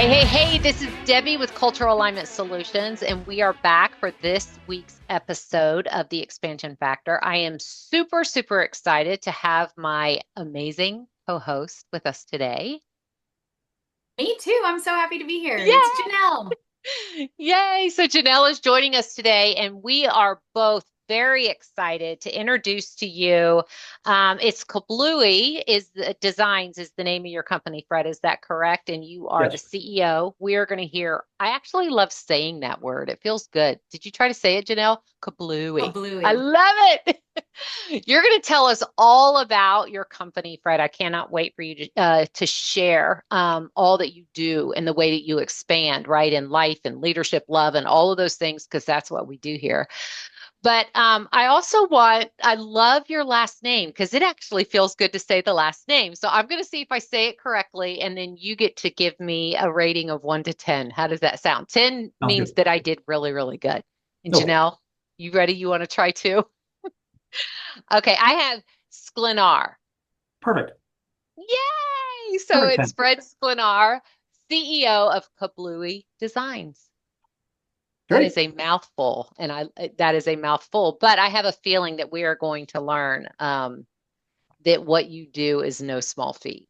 Hey, this is Debbie with Cultural Alignment Solutions, and we are back for this week's episode of The Expansion Factor. I am super excited to have my amazing co-host with us today. Me too. I'm so happy to be here. It's Yay! Janelle. Yay! So Janelle is joining us today, and we are both very excited to introduce to you. It's Kablooe Designs is the name of your company, Fred. Is that correct? And you are the Yes. CEO. We are going to hear. I actually love saying that word. It feels good. Did you try to say it, Janelle? Kablooe. I Kablooe. love it. You're going to tell us all about your company, Fred. I cannot wait for you to share all that you do and the way that you expand, right, in life and leadership, love, and all of those things, because that's what we do here. But I love your last name because it actually feels good to say the last name. So I'm going to see if I say it correctly, and then you get to give me a rating of 1 to 10. How does that sound? 10 Sounds means good. that I did really good. And Okay. Janelle, you ready? You want to try too? Okay, I have Sklenar. Perfect. Yay! So Perfect it's 10. Fred Sklenar, CEO of Kablooe Designs. That Great. is a mouthful, and that is a mouthful. But I have a feeling that we are going to learn that what you do is no small feat.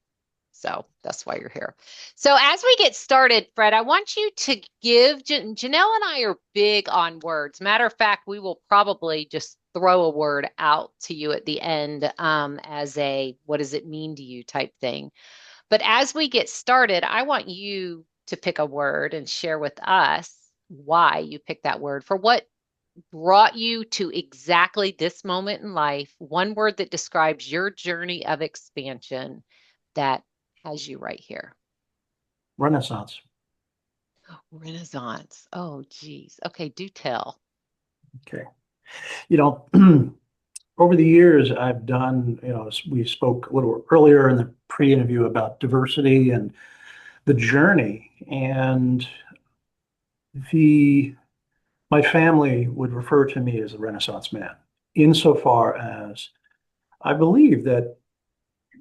So that's why you're here. So as we get started, Fred, I want you to give Janelle and I are big on words. Matter of fact, we will probably just throw a word out to you at the end as a what does it mean to you type thing. But as we get started, I want you to pick a word and share with us why you picked that word for what brought you to exactly this moment in life, one word that describes your journey of expansion that has you right here. Renaissance. Renaissance. Oh, geez. Okay, do tell. Okay. You know, over the years, I've done, we spoke a little earlier in the pre-interview about diversity and the journey. And the my family would refer to me as a Renaissance man, insofar as I believe that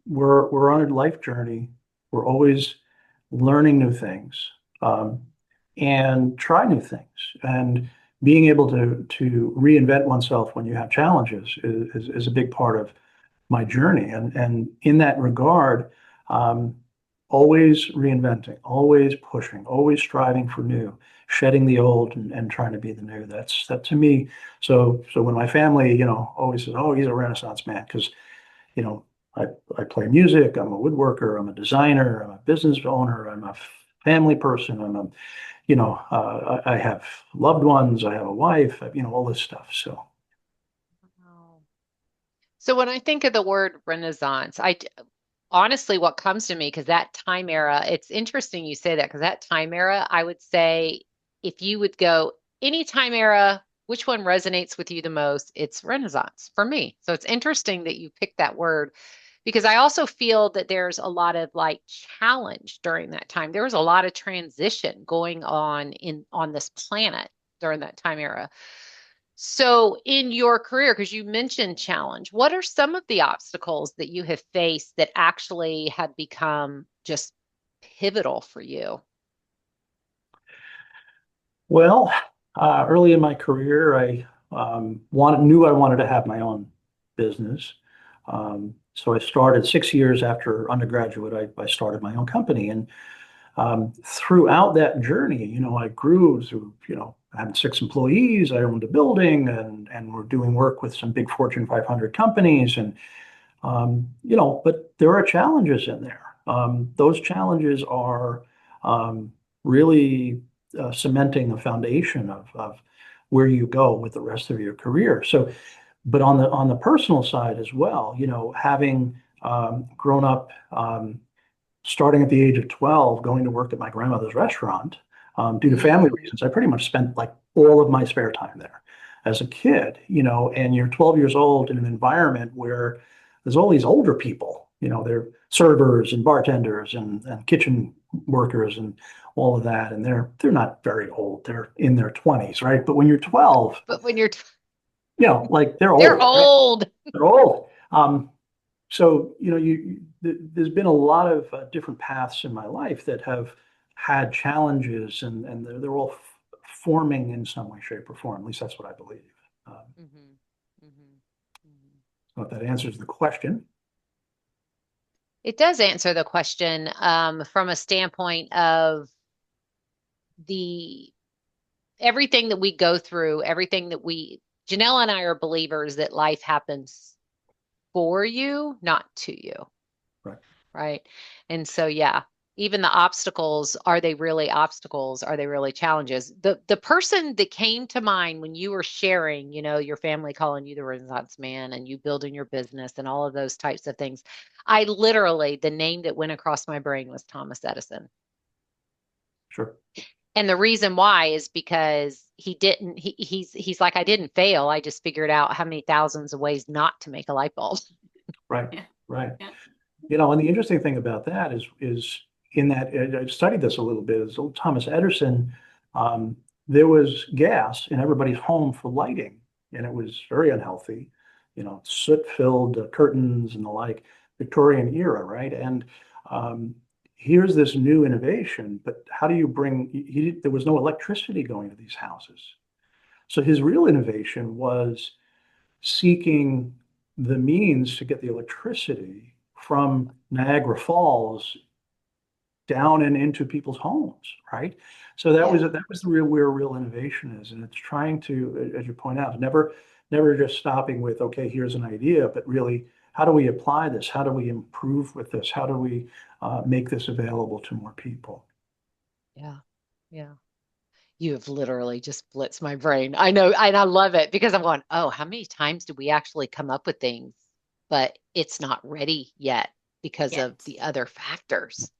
we're on a life journey. We're always learning new things, um, and try new things. And being able to reinvent oneself when you have challenges is a big part of my journey. And in that regard, um, always reinventing, always pushing, always striving for new, shedding the old and trying to be the new. That to me. So when my family, always says, "Oh, he's a Renaissance man," because you know, I, I play music, I'm a woodworker, I'm a designer, I'm a business owner, I'm a family person, I have loved ones, I have a wife, all this stuff. So, Wow. So when I think of the word Renaissance, honestly, what comes to me, because that time era, it's interesting you say that, because that time era, I would say if you would go any time era, which one resonates with you the most? It's Renaissance for me. So it's interesting that you picked that word because I also feel that there's a lot of like challenge during that time. There was a lot of transition going on this planet during that time era. So, in your career, because you mentioned challenge, what are some of the obstacles that you have faced that actually have become just pivotal for you? well, early in my career, I knew I wanted to have my own business. So I started 6 years after undergraduate. I started my own company, and throughout that journey, I grew through, I had 6 employees. I owned a building, and we're doing work with some big Fortune 500 companies, and but there are challenges in there. Those challenges are really cementing the foundation of where you go with the rest of your career. So, but on the personal side as well, having grown up, starting at the age of 12, going to work at my grandmother's restaurant, due to family Mm. reasons, I pretty much spent like all of my spare time there as a kid, and you're 12 years old in an environment where there's all these older people, they're servers and bartenders and kitchen workers and all of that. And they're not very old. They're in their 20s, right? But when you're 12, But when you're, like they're they're old, right? old. They're old. So, there's been a lot of different paths in my life that have had challenges, and they're all forming in some way, shape, or form. At least that's what I believe. Mhm. Mhm. Mhm. So if that answers the question. It does answer the question from a standpoint of the everything that we go through, everything that Janelle and I are believers that life happens for you, not to you. Right. Right. And so, yeah, even the obstacles, are they really obstacles? Are they really challenges? The person that came to mind when you were sharing, your family calling you the Renaissance man and you building your business and all of those types of things, the name that went across my brain was Thomas Edison. Sure. And the reason why is because he's like, I didn't fail. I just figured out how many thousands of ways not to make a light bulb. Right. Yeah. Right. Yeah. And the interesting thing about that is in that I studied this a little bit. Is Thomas Edison, um, there was gas in everybody's home for lighting, and it was very unhealthy. Soot-filled curtains and the like, Victorian era, right? And um, here's this new innovation, but how do you there was no electricity going to these houses. So his real innovation was seeking the means to get the electricity from Niagara Falls down and into people's homes, right? So that was Yeah. where real innovation is, and it's trying to, as you point out, never just stopping with, okay, here's an idea, but really, how do we apply this? How do we improve with this? How do we make this available to more people? Yeah. Yeah. You have literally just blitzed my brain. I know, and I love it because I'm going, oh, how many times do we actually come up with things, but it's not ready yet because Yes. of the other factors,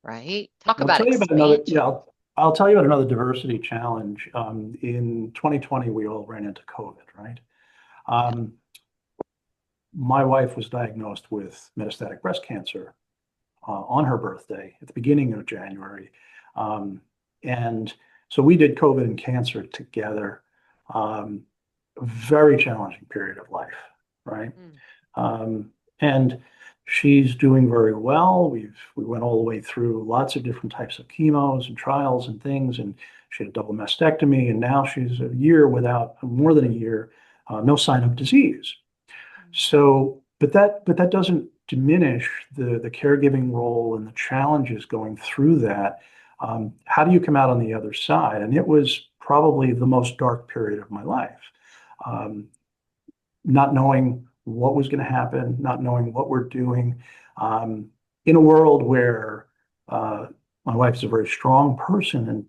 right? Talk I'll about tell you about another, expansion. I'll tell you about another diversity challenge. In 2020, we all ran into COVID, right? Yeah. Um, my wife was diagnosed with metastatic breast cancer on her birthday at the beginning of January. Um, and so we did COVID and cancer together. Um, very challenging period of life, right? Mm. And she's doing very well. We went all the way through lots of different types of chemos and trials and things, and she had a double mastectomy, and now she's more than a year, no sign of disease. So, but that doesn't diminish the caregiving role and the challenges going through that. How do you come out on the other side? And it was probably the most dark period of my life. Um, Not knowing what was going to happen, not knowing what we're doing, in a world where my wife is a very strong person and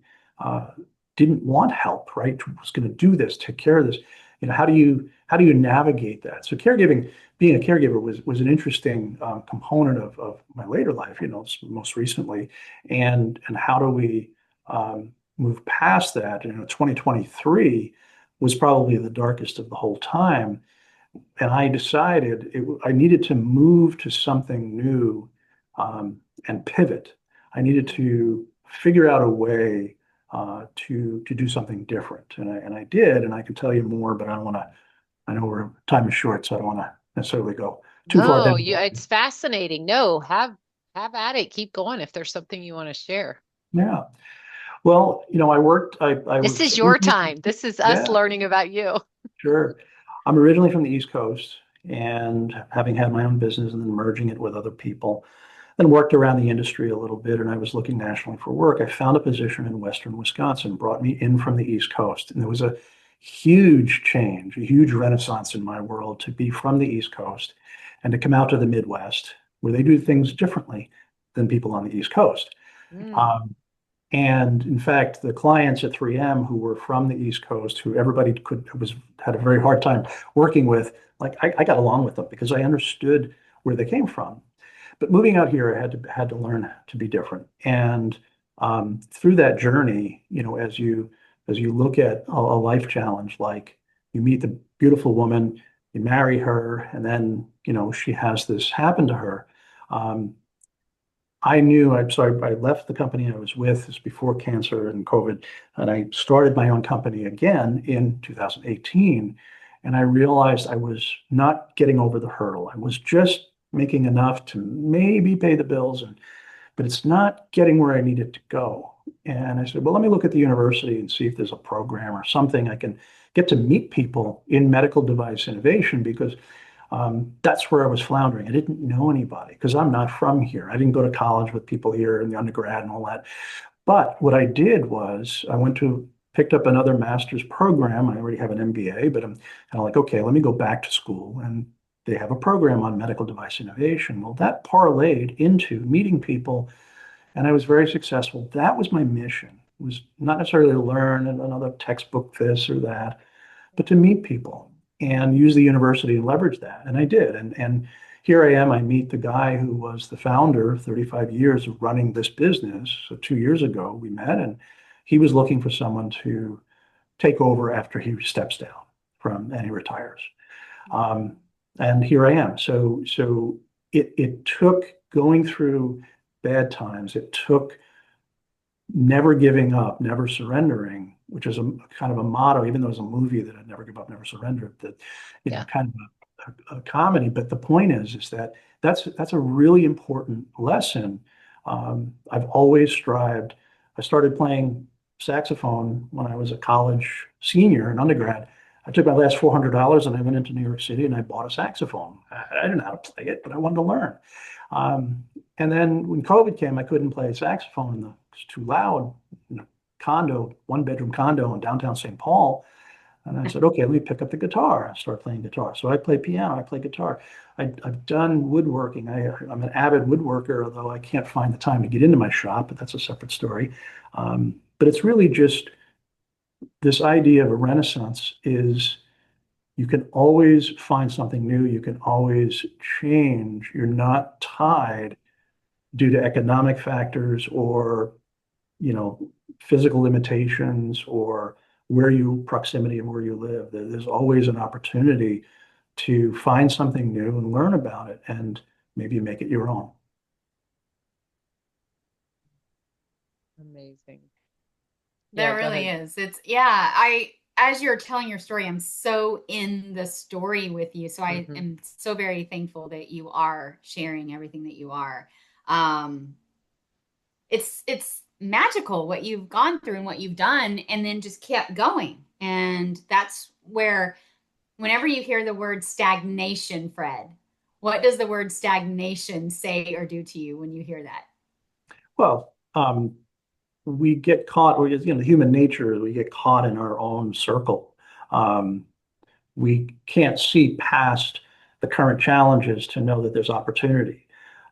didn't want help, right? Was going to do this, take care of this. How do you navigate that? So being a caregiver was an interesting component of my later life, most recently, and how do we move past that? 2023 was probably the darkest of the whole time, and I decided I needed to move to something new, and pivot. I needed to figure out a way to do something different, and I did, and I can tell you more, but I don't want to. I know time is short, so I don't want to necessarily go too far No, down. it's fascinating. No, have at it. Keep going if there's something you want to share. Yeah. Well, I This was is your originally, time. This is us yeah, learning about you. sure. I'm originally from the East Coast, and having had my own business and then merging it with other people, then worked around the industry a little bit, and I was looking nationally for work. I found a position in Western Wisconsin, brought me in from the East Coast. And there was a huge change, a huge renaissance in my world to be from the East Coast and to come out to the Midwest, where they do things differently than people on the East Coast. Mm. Um, and in fact, the clients at 3M who were from the East Coast, who everybody had a very hard time working with, like I got along with them because I understood where they came from. But moving out here, I had to learn to be different. And through that journey, as you look at a life challenge, like you meet the beautiful woman, you marry her, and then she has this happen to her. Um, I left the company I was with, this before cancer and COVID, and I started my own company again in 2018. And I realized I was not getting over the hurdle. I was just making enough to maybe pay the bills and but it's not getting where I need it to go. And I said, well, let me look at the university and see if there's a program or something I can get to meet people in medical device innovation, because that's where I was floundering. I didn't know anybody because I'm not from here. I didn't go to college with people here in the undergrad and all that. But what I did was picked up another master's program. I already have an MBA, but I'm kind of like, okay, let me go back to school. And they have a program on medical device innovation. Well, that parlayed into meeting people, and I was very successful. That was my mission. It was not necessarily to learn another textbook this or that, but to meet people and use the university and leverage that. And I did. And here I am. I meet the guy who was the founder, 35 years of running this business. So 2 years ago, we met, and he was looking for someone to take over after he steps down and he retires. And here I am. So it took going through bad times. It took never giving up, never surrendering, which is a kind of a motto, even though it's a movie that I never give up, never surrender, that, kind of a comedy. But the point is that that's a really important lesson. I've always strived. I started playing saxophone when I was a college senior in undergrad. I took my last $400 and I went into New York City and I bought a saxophone. I didn't know how to play it, but I wanted to learn. And then when COVID came, I couldn't play saxophone. It was too loud in a condo, 1-bedroom condo in downtown St. Paul. And I said, okay, let me pick up the guitar. I started playing guitar. So I play piano, I play guitar. I've done woodworking. I'm an avid woodworker, although I can't find the time to get into my shop, but that's a separate story. But it's really just this idea of a renaissance is you can always find something new. You can always change. You're not tied due to economic factors or, physical limitations or proximity of where you live. There's always an opportunity to find something new and learn about it and maybe make it your own. Amazing. There Yeah, go really ahead. is. As you're telling your story, I'm so in the story with you. So I Mhm. am so very thankful that you are sharing everything that you are. Um, it's magical what you've gone through and what you've done, and then just kept going. And that's where, whenever you hear the word stagnation, Fred, what does the word stagnation say or do to you when you hear that? Well, we get caught, or human nature is we get caught in our own circle. Um, we can't see past the current challenges to know that there's opportunity.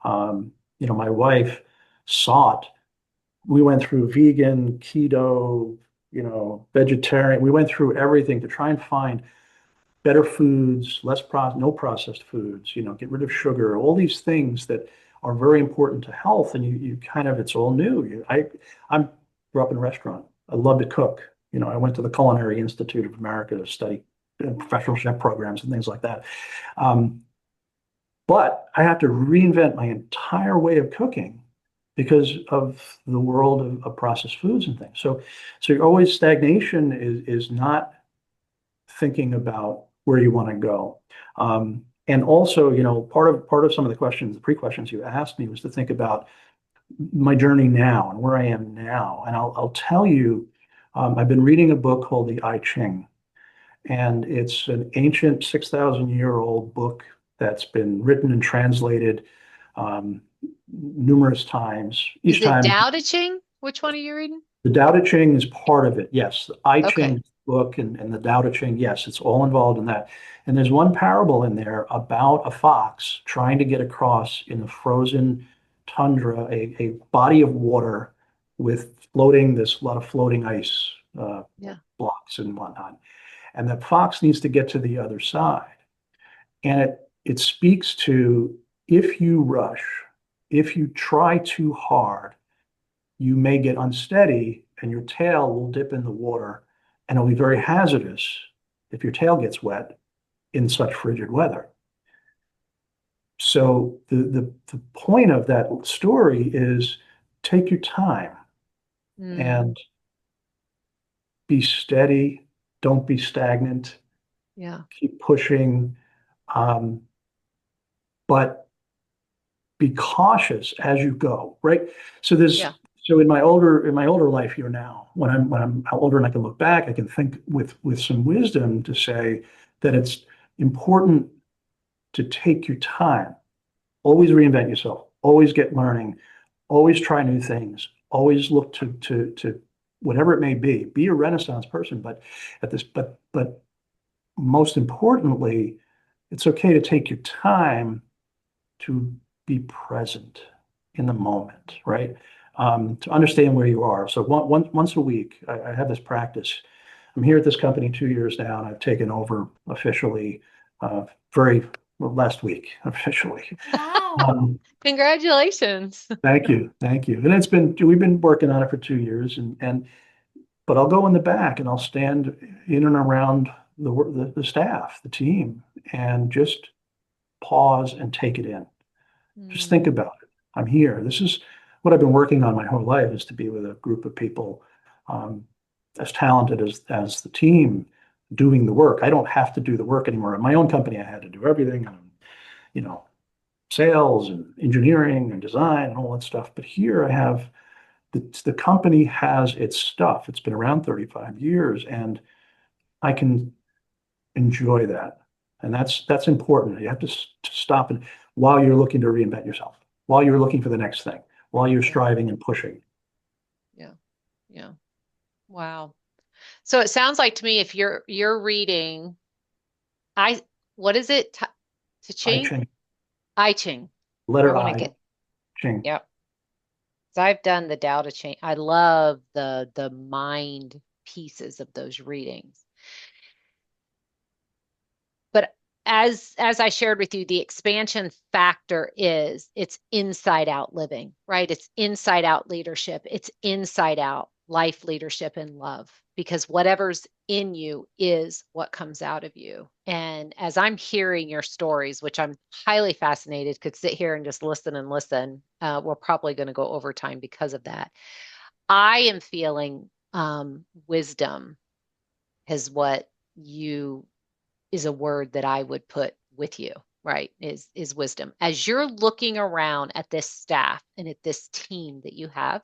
My wife sought, we went through vegan, keto, vegetarian. We went through everything to try and find better foods, no processed foods, get rid of sugar, all these things that are very important to health. And you kind of, it's all new. I grew up in a restaurant. I love to cook. I went to the Culinary Institute of America to study professional chef programs and things like that. But I have to reinvent my entire way of cooking because of the world of processed foods and things. So you're always stagnation is not thinking about where you want to go. And also, part of some of the questions, the pre-questions you asked me was to think about my journey now and where I am now. And I'll tell you, I've been reading a book called the I Ching, and it's an ancient 6,000-year-old book that's been written and translated um, numerous times. Is Each it time, Tao Te Ching? Which one are you reading? the Tao Te Ching is part of it. Yes, the I Okay. Ching book and the Tao Te Ching. Yes, it's all involved in that. And there's one parable in there about a fox trying to get across in the frozen tundra, a body of water with a lot of floating ice Yeah. blocks and whatnot. And that fox needs to get to the other side. And it speaks to, if you rush, if you try too hard, you may get unsteady and your tail will dip in the water, and it'll be very hazardous if your tail gets wet in such frigid weather. So the point of that story is take your time Mm, and be steady. Don't be stagnant. yeah. Keep pushing. But be cautious as you go, right? So Yeah. so in my older life here now, when I'm older and I can look back, I can think with some wisdom to say that it's important to take your time, always reinvent yourself, always get learning, always try new things, always look to whatever it may be a Renaissance person, but most importantly, it's okay to take your time to be present in the moment, right? To understand where you are. So once a week, I have this practice. I'm here at this company 2 years now, and I've taken over officially very well, last week, officially. Wow. Congratulations. Thank you, thank you. And we've been working on it for 2 years, but I'll go in the back and I'll stand in and around the staff, the team, and just pause and take it in. Just think about it. I'm here. This is what I've been working on my whole life, is to be with a group of people as talented as the team doing the work. I don't have to do the work anymore. In my own company, I had to do everything, you know, sales and engineering and design and all that stuff. But here I have the company has its stuff. It's been around 35 years, and I can enjoy that. And that's important. You have to stop it while you're looking to reinvent yourself, while you're looking for the next thing, while you're striving and pushing. Yeah. Yeah. Wow. So it sounds like to me, if you're reading, what is it? To I Ching? Ching, I Ching. I letter want to I, get, Ching. yep. So I've done the Tao Te Ching. I love the mind pieces of those readings. But as I shared with you, the expansion factor is it's inside out living, right? It's inside out leadership. It's inside out life leadership and love, because whatever's in you is what comes out of you. And as I'm hearing your stories, which I'm highly fascinated, could sit here and just listen and listen. We're probably going to go overtime because of that. I am feeling wisdom is what you is a word that I would put with you, right? Is wisdom. As you're looking around at this staff and at this team that you have,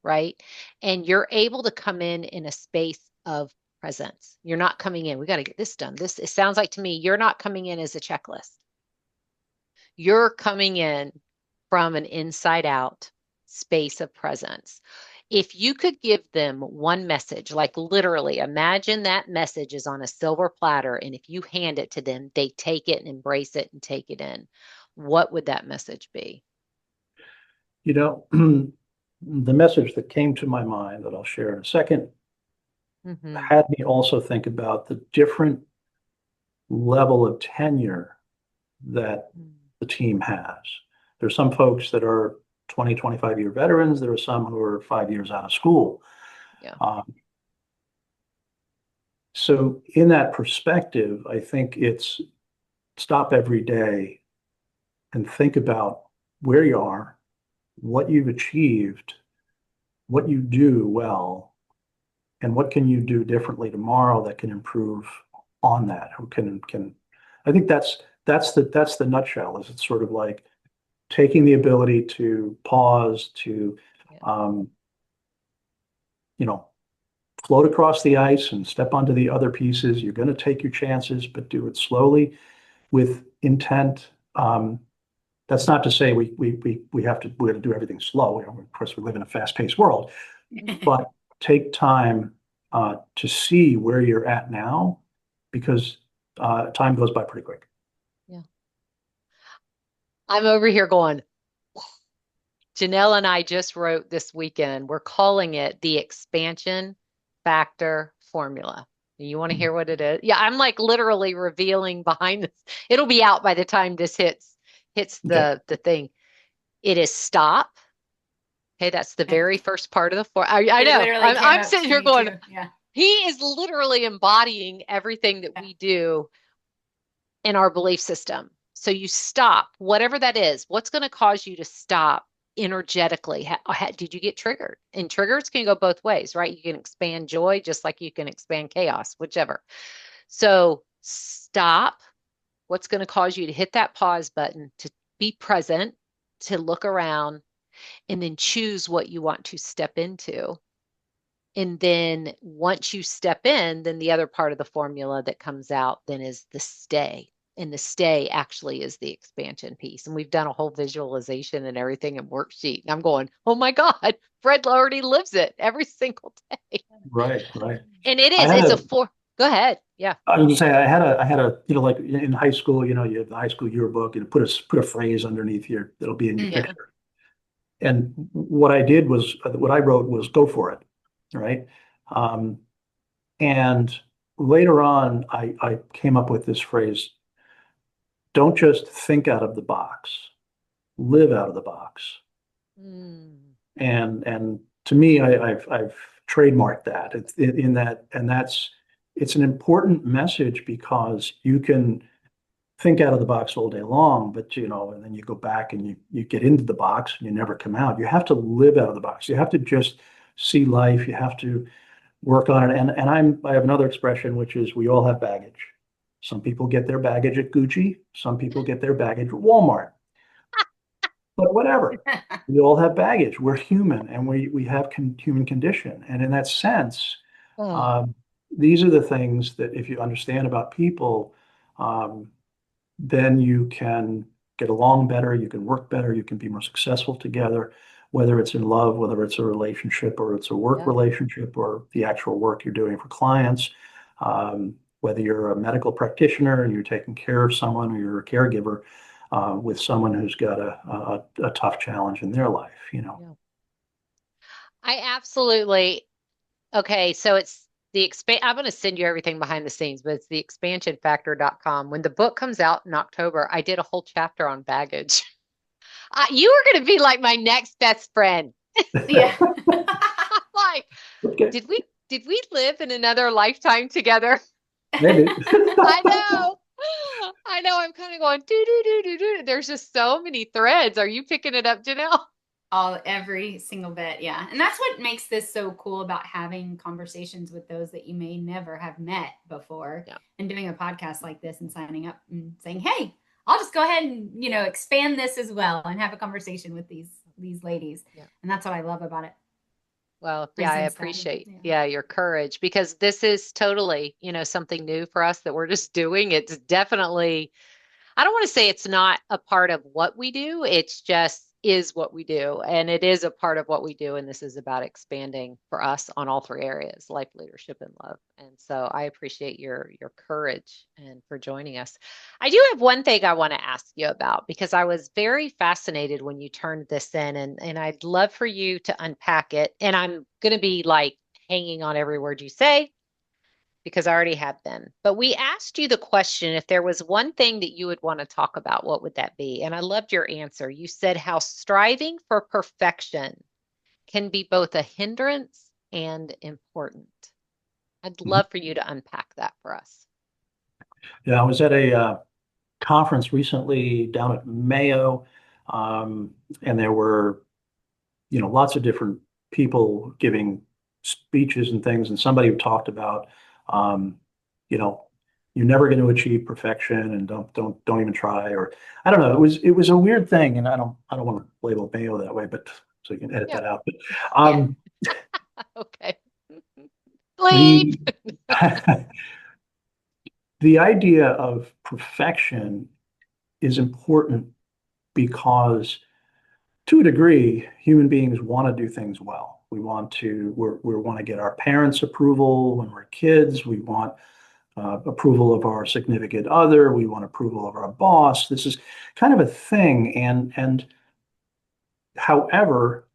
right? And you're able to come in a space of presence. You're not coming in, we got to get this done. This, it sounds like to me, you're not coming in as a checklist. You're coming in from an inside out space of presence. If you could give them one message, like literally imagine that message is on a silver platter, and if you hand it to them, they take it and embrace it and take it in, what would that message be? You know, the message that came to my mind that I'll share in a second Mm-hmm. had me also think about the different level of tenure that the team has. There's some folks that are 20, 25-year veterans. There are some who are 5 years out of school. Yeah. So in that perspective, I think it's stop every day and think about where you are, what you've achieved, what you do well, and what can you do differently tomorrow that can improve on that? Who can I think that's the nutshell, is it's sort of like taking the ability to pause, to Yeah. you know, float across the ice and step onto the other pieces. You're going to take your chances, but do it slowly with intent. That's not to say we have to do everything slow. You know, of course, we live in a fast-paced world, but take time to see where you're at now, because time goes by pretty quick. Yeah. I'm over here going, Janelle and I just wrote this weekend, we're calling it the expansion factor formula. You want to hear what it is? Yeah, I'm like literally revealing behind this. It'll be out by the time this hits Okay. the thing. It is stop. Okay, that's the very first part of the form. I It know. literally came I'm up sitting to here me going, too. Yeah. he is literally embodying everything that we do in our belief system. So you stop, whatever that is. What's going to cause you to stop energetically? Did you get triggered? And triggers can go both ways, right? You can expand joy just like you can expand chaos, whichever. So stop. What's going to cause you to hit that pause button, to be present, to look around and then choose what you want to step into. And then once you step in, then the other part of the formula that comes out then is the stay. And the stay actually is the expansion piece. And we've done a whole visualization and everything and worksheet. And I'm going, oh my God, Fred already lives it every single day. Right, right. And it I is, had it's a a, four. Go ahead. Yeah. I was gonna say, I had a, like in high school, you have the high school yearbook and put a phrase underneath here that'll be in your Yeah. picture. And what I did was, what I wrote was go for it, right? Um, and later on, I came up with this phrase, don't just think out of the box, live out of the box. Mm. And to me, I've trademarked that. It's in that, and it's an important message because you can think out of the box all day long, but and then you go back and you get into the box and you never come out. You have to live out of the box. You have to just see life. You have to work on it. And I have another expression, which is we all have baggage. Some people get their baggage at Gucci. Some people get their baggage at Walmart. But whatever, we all have baggage. We're human, and we have human condition. And in that sense, Oh, um, these are the things that if you understand about people, um, then you can get along better, you can work better, you can be more successful together, whether it's in love, whether it's a relationship or it's a work yeah. relationship or the actual work you're doing for clients. Whether you're a medical practitioner and you're taking care of someone or you're a caregiver with someone who's got a tough challenge in their life, Yeah. I absolutely. Okay, so it's I'm going to send you everything behind the scenes, but it's the expansionfactor.com. When the book comes out in October, I did a whole chapter on baggage. You are going to be like my next best friend. Yeah. Like, Okay, did we live in another lifetime together? maybe. I know. I know. I'm kind of going do do do do do. There's just so many threads. Are you picking it up, Janelle? Every single bit. Yeah. And that's what makes this so cool about having conversations with those that you may never have met before, Yeah. and doing a podcast like this and signing up and saying, hey, I'll just go ahead and, expand this as well and have a conversation with these ladies. Yeah. And that's what I love about it. Well, yeah, I Presents that. appreciate, Yeah. your courage because this is totally, something new for us that we're just doing. It's definitely, I don't want to say it's not a part of what we do. It's just is what we do. And it is a part of what we do. And this is about expanding for us on all three areas, life, leadership, and love. And so I appreciate your courage and for joining us. I do have one thing I want to ask you about because I was very fascinated when you turned this in and I'd love for you to unpack it. And I'm going to be like hanging on every word you say because I already have been. But we asked you the question, if there was one thing that you would want to talk about, what would that be? And I loved your answer. You said how striving for perfection can be both a hindrance and important. I'd love for you to unpack that for us. Yeah, I was at a conference recently down at Mayo, and there were, lots of different people giving speeches and things, and somebody who talked about, um, you know, you're never going to achieve perfection, and don't even try, or I don't know. It was a weird thing, and I don't want to label Mayo that way, but so you can edit Yeah. that out. But Okay. Bleep. the the idea of perfection is important because to a degree, human beings want to do things well. We want to get our parents' approval when we're kids. We want approval of our significant other. We want approval of our boss. This is kind of a thing. And however,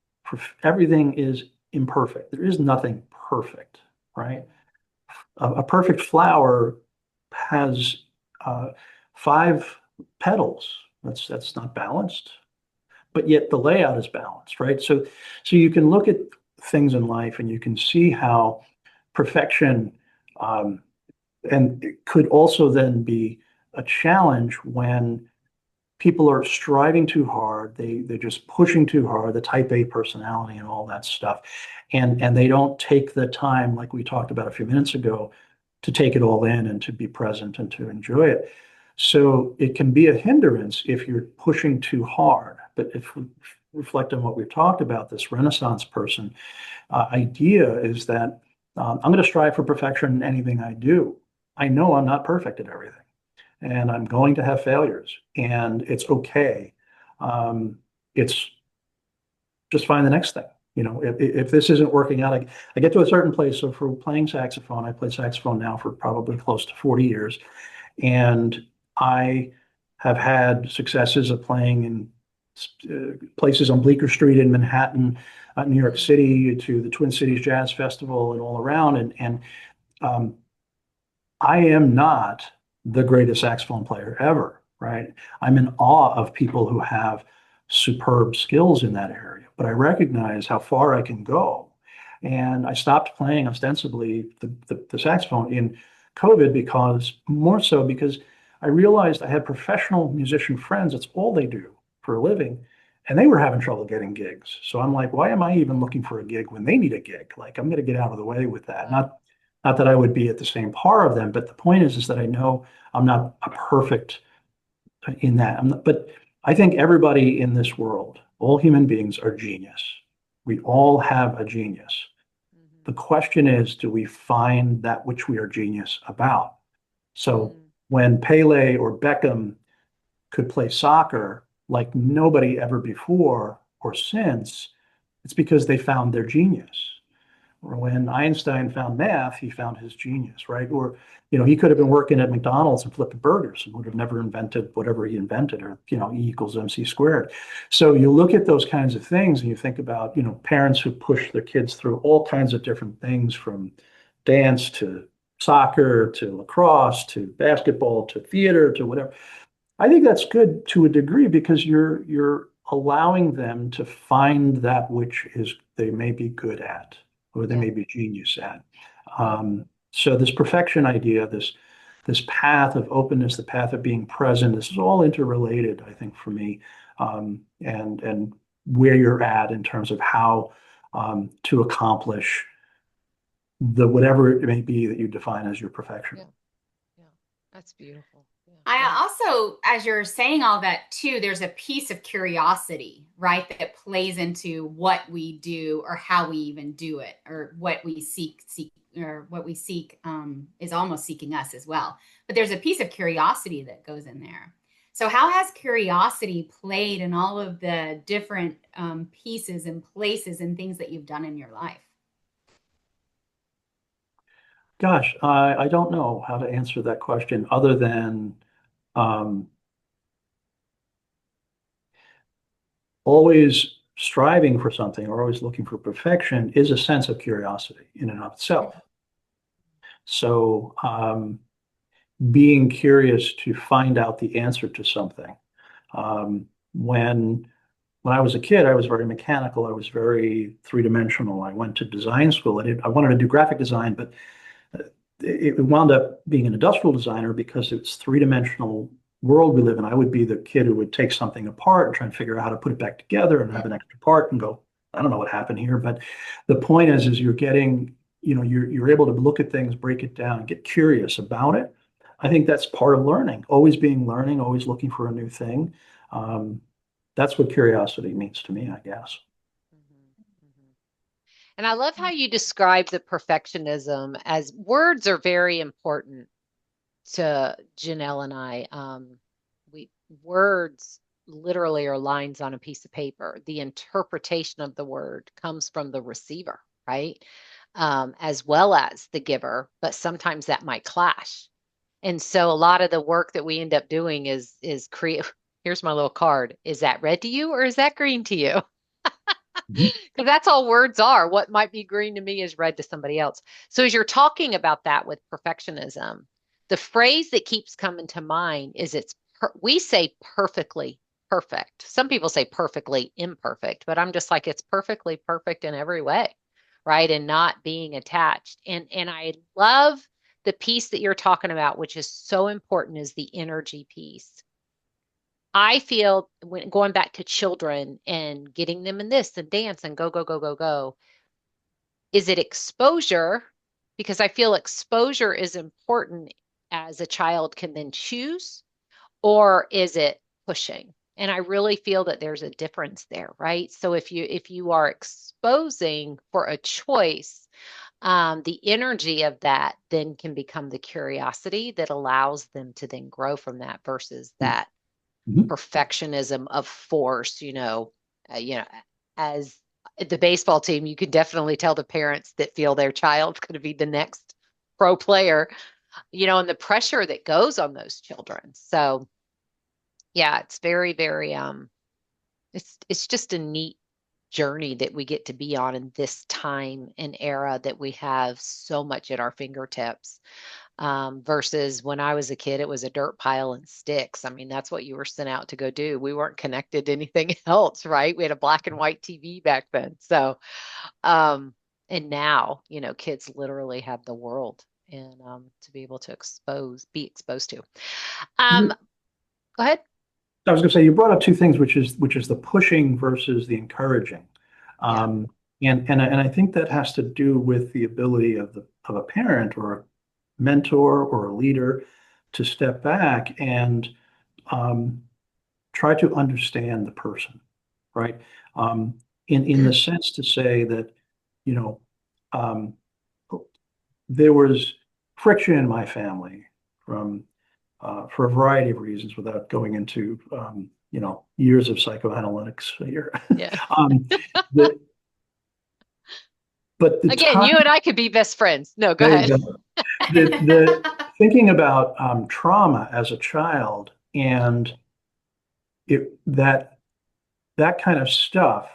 everything is imperfect. There is nothing perfect, right? A perfect flower has uh, five petals. That's not balanced, but yet the layout is balanced, right? So you can look at things in life and you can see how perfection um, and it could also then be a challenge when people are striving too hard. They're just pushing too hard, the type A personality and all that stuff. And they don't take the time, like we talked about a few minutes ago, to take it all in and to be present and to enjoy it. So it can be a hindrance if you're pushing too hard. But if we reflect on what we've talked about, this Renaissance person idea is that I'm going to strive for perfection in anything I do. I know I'm not perfect at everything, and I'm going to have failures, and it's okay. It's just find the next thing. If this isn't working out, I get to a certain place. So for playing saxophone, I played saxophone now for probably close to 40 years. And I have had successes of playing in places on Bleecker Street in Manhattan, New York City, to the Twin Cities Jazz Festival and all around. And um, I am not the greatest saxophone player ever, right? I'm in awe of people who have superb skills in that area, but I recognize how far I can go. And I stopped playing ostensibly the saxophone in COVID more so because I realized I had professional musician friends. That's all they do for a living. And they were having trouble getting gigs. So I'm like, why am I even looking for a gig when they need a gig? Like, I'm going to get out of the way with that. Not that I would be at the same par of them, but the point is that I know I'm not a perfect in that. But I think everybody in this world, all human beings are genius. We all have a genius. The question is, do we find that which we are genius about? So when Pele or Beckham could play soccer like nobody ever before or since, it's because they found their genius. Or when Einstein found math, he found his genius, right? Or, he could have been working at McDonald's and flipping burgers and would have never invented whatever he invented, or, E equals MC squared. So you look at those kinds of things and you think about, parents who push their kids through all kinds of different things, from dance to soccer to lacrosse to basketball to theater to whatever. I think that's good to a degree because you're allowing them to find that which is they may be good at, or they may be genius at. So this perfection idea, this path of openness, the path of being present, this is all interrelated, I think, for me, and where you're at in terms of how to accomplish the whatever it may be that you define as your perfection. Yeah, that's beautiful. I also, as you're saying all that too, there's a piece of curiosity, right, that plays into what we do or how we even do it, or what we seek is almost seeking us as well. But there's a piece of curiosity that goes in there. So how has curiosity played in all of the different pieces and places and things that you've done in your life? Gosh, I don't know how to answer that question other than always striving for something or always looking for perfection is a sense of curiosity in and of itself. So being curious to find out the answer to something. When I was a kid, I was very mechanical. I was very three-dimensional. I went to design school. I wanted to do graphic design, but it wound up being an industrial designer because it's three-dimensional world we live in. I would be the kid who would take something apart and try and figure out how to put it back together and have an extra part and go, I don't know what happened here. But the point is you're getting, you're able to look at things, break it down, get curious about it. I think that's part of learning, always being learning, always looking for a new thing. That's what curiosity means to me, I guess. And I love how you describe the perfectionism as words are very important to Janelle and I. Words literally are lines on a piece of paper. The interpretation of the word comes from the receiver, right? As well as the giver, but sometimes that might clash. And so a lot of the work that we end up doing is create. Here's my little card. Is that red to you or is that green to you? Because that's all words are. What might be green to me is red to somebody else. So as you're talking about that with perfectionism, the phrase that keeps coming to mind is we say perfectly perfect. Some people say perfectly imperfect, but I'm just like, it's perfectly perfect in every way, right? And not being attached. And I love the piece that you're talking about, which is so important, is the energy piece. I feel when going back to children and getting them in this and dance and go, go, go, go, go, is it exposure? Because I feel exposure is important as a child can then choose, or is it pushing? And I really feel that there's a difference there, right? So if you are exposing for a choice, the energy of that then can become the curiosity that allows them to then grow from that versus that perfectionism of force, as the baseball team, you can definitely tell the parents that feel their child's going to be the next pro player, and the pressure that goes on those children. So yeah, it's very, very, it's just a neat journey that we get to be on in this time and era that we have so much at our fingertips. Versus when I was a kid, it was a dirt pile and sticks. I mean, that's what you were sent out to go do. We weren't connected to anything else, right? We had a black and white TV back then. So, and now, kids literally have the world and to be able to be exposed to. Go ahead. I was going to say, you brought up two things, which is the pushing versus the encouraging. And I think that has to do with the ability of a parent or a mentor or a leader to step back and try to understand the person, right? In the sense to say that, there was friction in my family from for a variety of reasons without going into years of psychoanalytics here. Yeah. But again, you and I could be best friends. No, go ahead. The thinking about trauma as a child and that kind of stuff,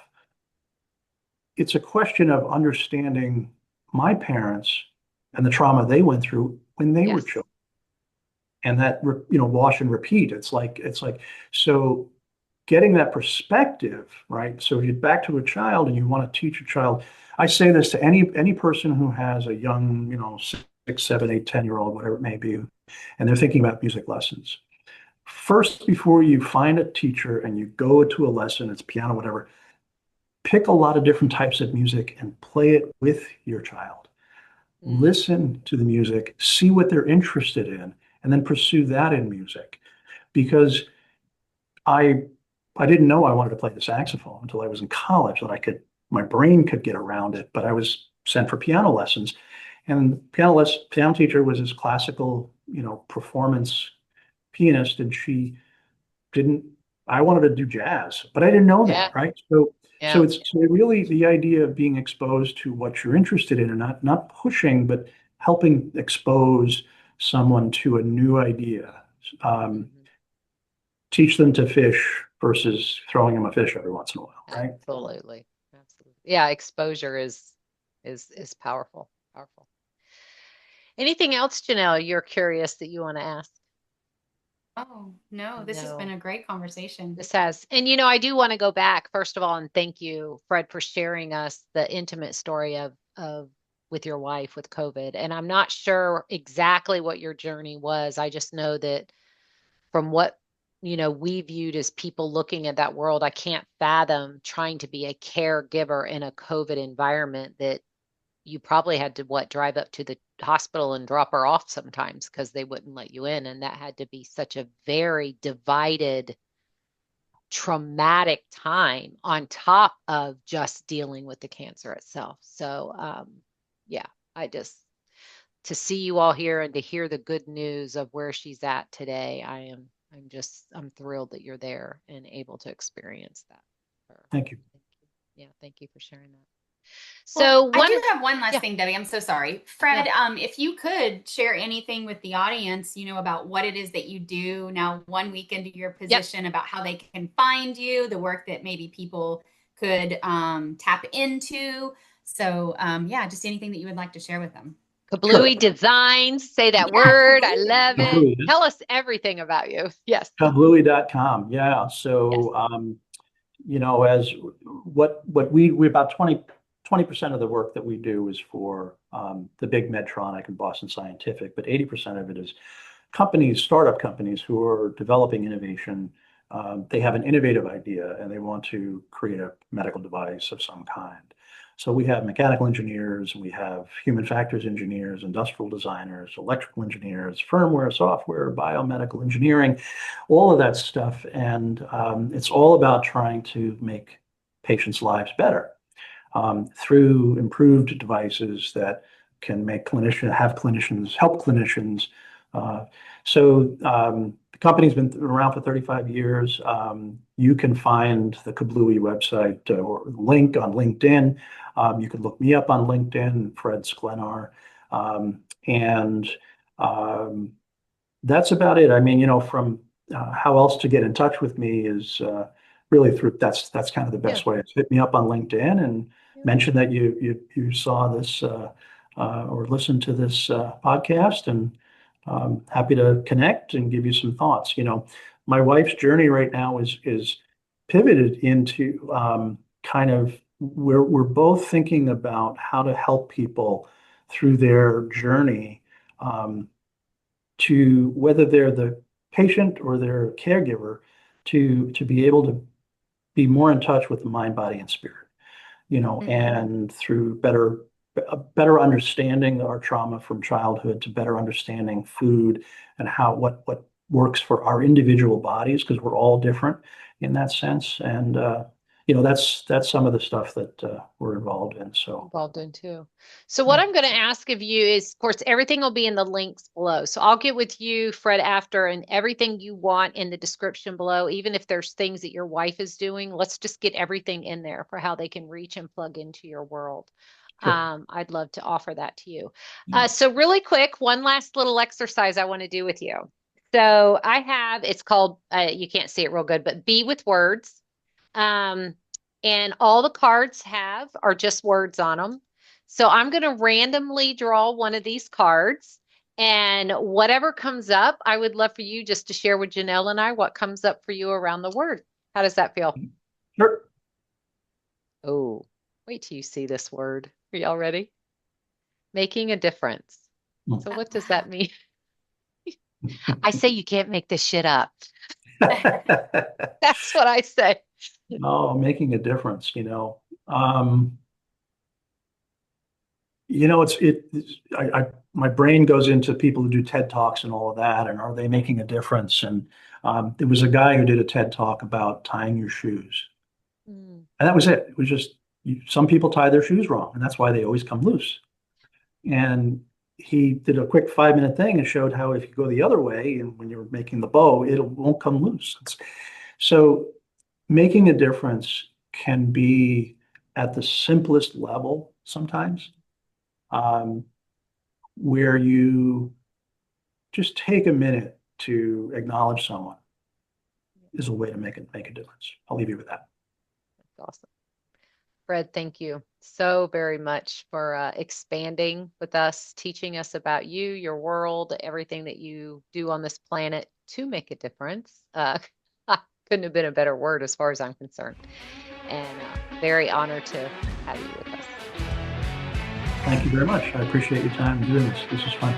it's a question of understanding my parents and the trauma they went through when they were children. And that, wash and repeat. It's like, so getting that perspective, right? So if you're back to a child and you want to teach a child, I say this to any person who has a young, 6, 7, 8, 10-year-old, whatever it may be, and they're thinking about music lessons. First, before you find a teacher and you go to a lesson, it's piano, whatever, pick a lot of different types of music and play it with your child. Listen to the music, see what they're interested in, and then pursue that in music. Because I didn't know I wanted to play the saxophone until I was in college, that my brain could get around it, but I was sent for piano lessons. And the piano teacher was this classical, performance pianist, and I wanted to do jazz, but I didn't know that, right? So it's really the idea of being exposed to what you're interested in and not pushing, but helping expose someone to a new idea. Teach them to fish versus throwing them a fish every once in a while, right? Absolutely. Yeah, exposure is powerful. Powerful. Anything else, Janelle, you're curious that you want to ask? Oh, no, this has been a great conversation. This has. And, I do want to go back, first of all, and thank you, Fred, for sharing us the intimate story of with your wife with COVID. And I'm not sure exactly what your journey was. I just know that from what, we viewed as people looking at that world, I can't fathom trying to be a caregiver in a COVID environment that you probably had to drive up to the hospital and drop her off sometimes because they wouldn't let you in. And that had to be such a very divided, traumatic time on top of just dealing with the cancer itself. So, to see you all here and to hear the good news of where she's at today, I'm thrilled that you're there and able to experience that. Thank you. Yeah, thank you for sharing that. So I do have one last thing, Debbie. I'm so sorry. Fred, if you could share anything with the audience, about what it is that you do now 1 week into your position, about how they can find you, the work that maybe people could tap into. So just anything that you would like to share with them. Kablooe Design, say that word. I love it. Tell us everything about you. Yes. Kablooe.com. Yeah. So, as we about 20% of the work that we do is for the big Medtronic and Boston Scientific, but 80% of it is startup companies who are developing innovation. They have an innovative idea and they want to create a medical device of some kind. So we have mechanical engineers, we have human factors engineers, industrial designers, electrical engineers, firmware, software, biomedical engineering, all of that stuff. And it's all about trying to make patients' lives better through improved devices that can help clinicians. The company's been around for 35 years. You can find the Kablooe website or link on LinkedIn. You can look me up on LinkedIn, Fred Sklenar. And that's about it. I mean, from how else to get in touch with me is really through that's kind of the best way. It's hit me up on LinkedIn and mention that you saw this or listened to this podcast, and happy to connect and give you some thoughts. My wife's journey right now is pivoted into kind of where we're both thinking about how to help people through their journey, to whether they're the patient or their caregiver, to be able to be more in touch with the mind, body, and spirit. And through a better understanding our trauma from childhood, to better understanding food and what works for our individual bodies, because we're all different in that sense. And that's some of the stuff that we're involved in. Involved in too. So what I'm going to ask of you is, of course, everything will be in the links below. So I'll get with you, Fred, after, and everything you want in the description below. Even if there's things that your wife is doing, let's just get everything in there for how they can reach and plug into your world. Sure. I'd love to offer that to you. So really quick, one last little exercise I want to do with you. So it's called, you can't see it real good, but Be with Words. And all the cards are just words on them. So I'm going to randomly draw one of these cards, and whatever comes up, I would love for you just to share with Janelle and I what comes up for you around the word. How does that feel? Sure. Oh, wait till you see this word. Are y'all ready? Making a difference. So what does that mean? I say you can't make this shit up. That's what I say. Oh, making a difference, my brain goes into people who do TED Talks and all of that, and are they making a difference? And there was a guy who did a TED Talk about tying your shoes. And that was it. It was just, some people tie their shoes wrong, and that's why they always come loose. And he did a quick 5-minute thing and showed how if you go the other way, and when you're making the bow, it won't come loose. So making a difference can be at the simplest level sometimes, where you just take a minute to acknowledge someone is a way to make a difference. I'll leave you with that. That's awesome. Fred, thank you so very much for expanding with us, teaching us about you, your world, everything that you do on this planet to make a difference. Couldn't have been a better word as far as I'm concerned. And very honored to have you with us. Thank you very much. I appreciate your time doing this. This is fun.